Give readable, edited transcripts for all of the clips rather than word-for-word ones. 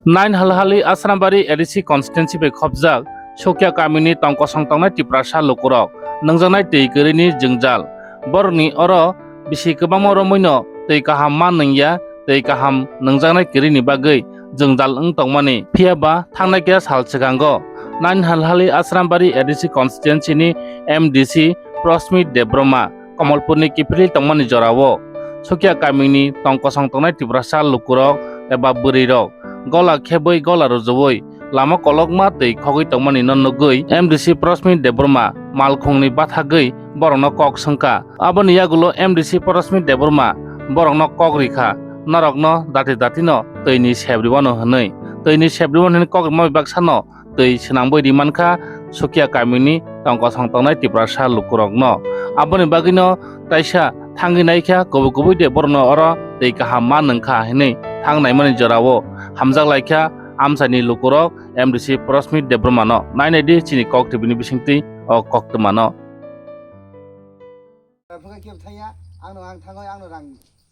Nine halhali Asrambari ADC Constituency be khobjak Sukiya Kamini tongko songtongnai tiprasa Lukurok nangjangnai tei kerini jengjal borni oro bisi kwbangma romoino tei kaham man nangya tei kaham nangjangnai kerini bagui jengjal tongmani phiaba thangnai kya sal chigango Nine halhali Asrambari ADC Constituency ni MDC Prasmit Debbarma Kamalpurni kipri tongmani jorao Sukiya Kamini tongko songtongnai tiprasa Lukurok eba burirok gola kheboi gola rojoi lama kolokma tei khogoi tongmani nonnogoi MDC Prasmit Debbarma malkhungni bathagoi borokno kok sangka aboni yagulo MDC Prasmit Debbarma borokno kok rikha norokno dati datino teini sebribano hwnoi teini sebribano hini kok moi baksano tei swnangboi rimankha Sukiya Kamini tongko songtongnai tiprasa Lukurokno aboni bagino taisa thangi naikha kubu kubu de borno oro tei kaham man nangkha hini thangnai mani jorao hamjak laikha amsani Lukurok MDC Prasmit Debbarma no nainedi chini kok tibini bisingti o kok tmano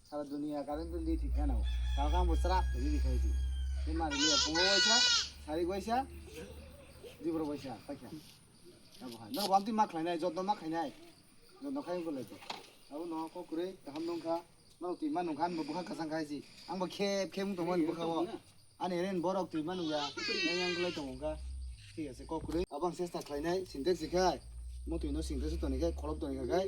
सारा दुनिया कारण तो ली ठीक है ना काम बसरा पहले दिखाई थी ये मार लिया पुंगो वैसा सारी वैसा जीवर वैसा क्या अब है ना वांती माख लेना है जो तो माख लेना है जो तो खाएं को लेते अब ना को करे हम लोग का ना तीन मान खान बुखा कसं खाई सी आंग खेम तो मन बुखा वो आने रेन बोरक तीन मान उया yang को लेते होगा ठीक है से को करे अब हम सेस्ता लेना है सिंटेक्स सिखा मो तो इनो सिंटेक्स तो नहीं के खोलब तो नहीं के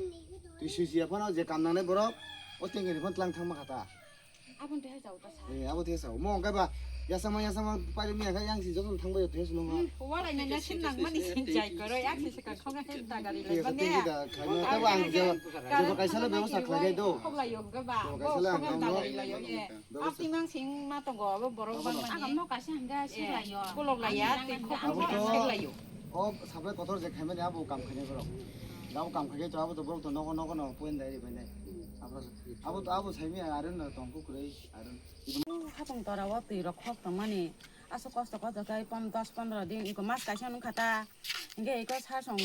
तू सुसिया फना जे काम नाने बोरक 어떤 게 번랑 탕마 가다. 아버지 해자오다 사. 예, 아버지 해서. 뭐 가봐. 야사마 빨리 미야 가 양시 조금 탕바요 돼서 놓아. 와라 내가 신랑만이 진짜 이거로 약시스가 커가 했다가리를 근데 땡기다. 가면 가봐 안 저 가이살로 배워서 가게도. 콜라요 가봐. 가이살로 예. 앞뒤만 생마 동거 버럭방만. 아 감노 가시 한가 실라요. 콜라야 콜라요. 사발 거tor 제 가면 아부 감 그냥 그럼. 나부 감 그게 저 아부도 버럭도 너거 보인다 이래 보네. 아부 삶이 아른나 동고 그래 아른 하동 돌아와 뒤로 콕 동만이 아서 거서 거서 가이 밤 10-15 दिन 이거 마스 가시는 가다 이게 이거 사성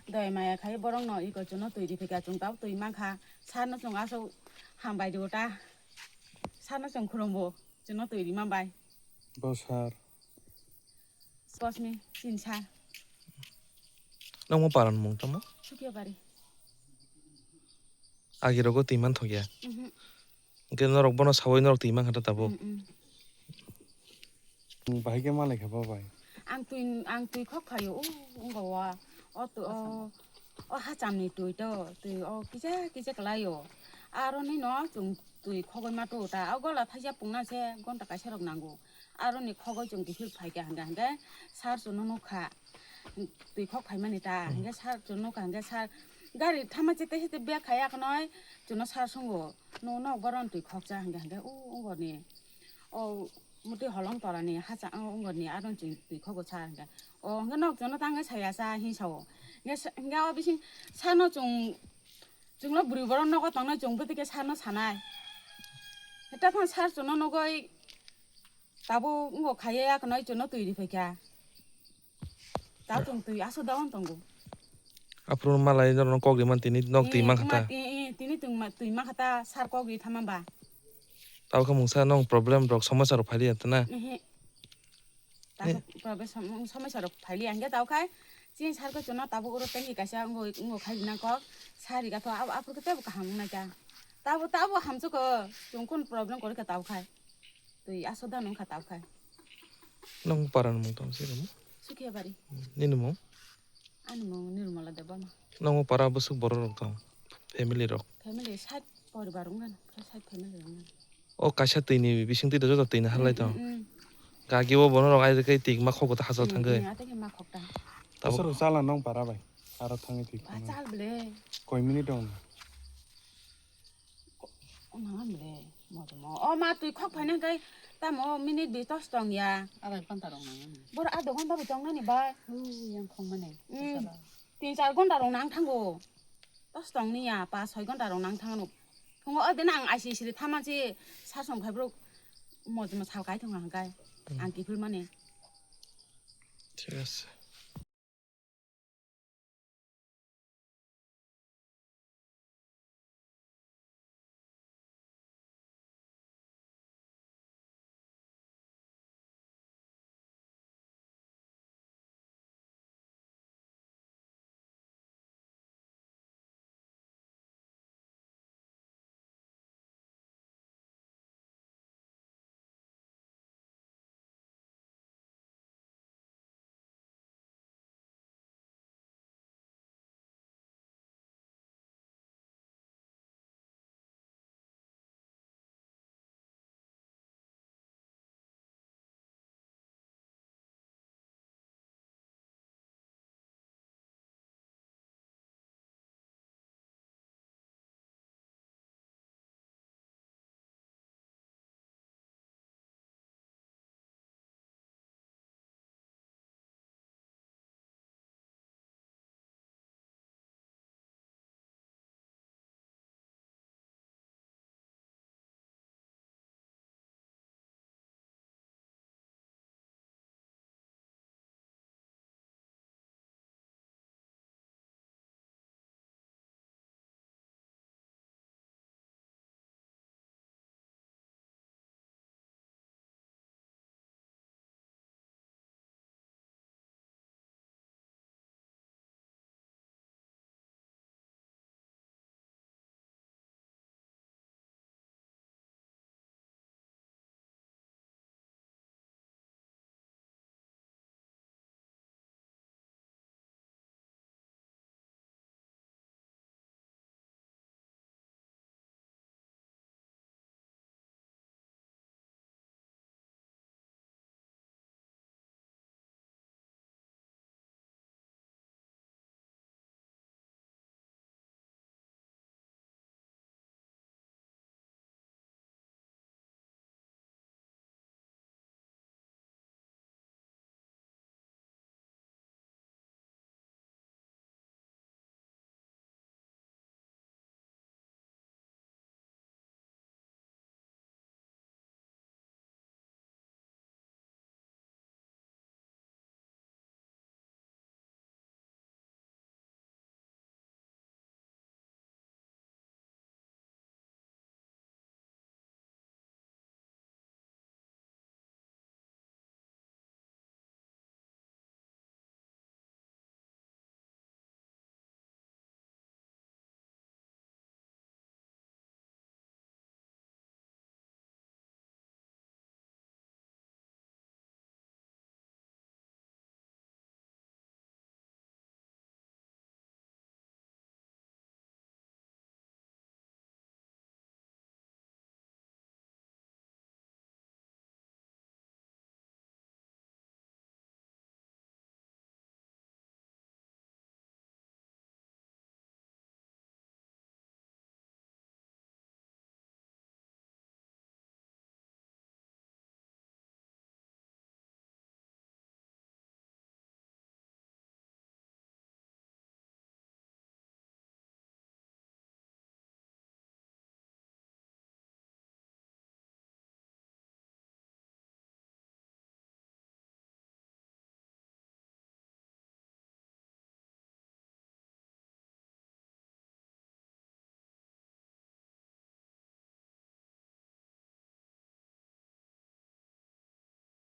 너의 마야 가이 버럭너 이거 저너 또이리 베가 좀 따고 또 이만카 사는 좀 아서 한 바이도다 사는 좀 그런 뭐 저너 또이리만 바이 버살 스포츠미 진짜 너무 빠른 몽점어 수기야 바리 아기로고 띠만 턱이야. 그 너럭 번호 사오이 너럭 띠만 하다 따보. 바이게 말래 가 봐봐. 앙뚜이 컥하요. 온거와 하잠니 뚜이도 기자 갈라요. 아로니 너좀 뚜이 컥을 마도다. 아고라 타자 뽕나세 건다 가셔럭 난고. 아로니 컥을 좀 기술 파이게 한데 살수 노노카 뚜이 컥 파이만이다. 한게 살수 노노카 한게 살 गाड़ी थामाचे ते बे खाया खनय जुनो सार संगो नो बरन तुइ खक्जा हंगे उंगरनि मुते हलम तरानि हाजा उंगरनि आरन तुइ खगो सा हंगे हंगे नक जुनो तांगे साया सा हिसाव हंगे बिसिं सानो जुंलो बुरि बरन नगो तंगना जुंबो तिके सानो सानाय हेटा थां सार जुनो नगय दाबो उंगो खाया खनय जुनो तुइ रिफैका दा जुं तुइ आसो दावन तंगो 앞으로 말라이 너는 거기만 뛰니 넉 뛰만 하다. 뛰니 뛰만 하다 살 거기 타만 봐. ताव खमुसा नं प्रॉब्लम रक समस्या रो फाइली हतना ताव प्रॉब्लम समस्या रो फाइली हंगे ताव खाय जिन सारको जनो ताबो ओरो टेंगी कासा उंगो खाइना क सारी गा तो आपको ते काम ना जा ताबो हमसो को जोंकोन प्रॉब्लम करे का ताव खाय तो आसोदा नं खा ताव खाय नं पारान मं तम सिरम सुकिया बारी निनुमो आनिमो निर्मला देबमा नं पारा बसु बरो रक दं फैमिली साइड परिवार उंगन साइड फैमिली उंगन ओ कासा तैनि बिसिं तै दजो तैनि हालाय दं गागिबो बनो रक आइ कै तिक मा खगो ता हासल थांगै आते मा खगता सर जाला नं पारा भाई आरो थाङै थिक चाल बले कय मिनिट दं नामले मदम मा तुइ खक फाइना गै तामो मिनिट 20 दं या आधा घन्टा दं बर आधा घन्टा बि दं नि बा yang खम माने 3-4 घन्टा दं नां थांगो 10 दं नि या 5-6 घन्टा दं नां थांगो फुङो अदेन आं आइसिसि थामासे सासं फाइब्रो मदम साव गाय दं आं गाय आं किफुल माने ঠিক আছে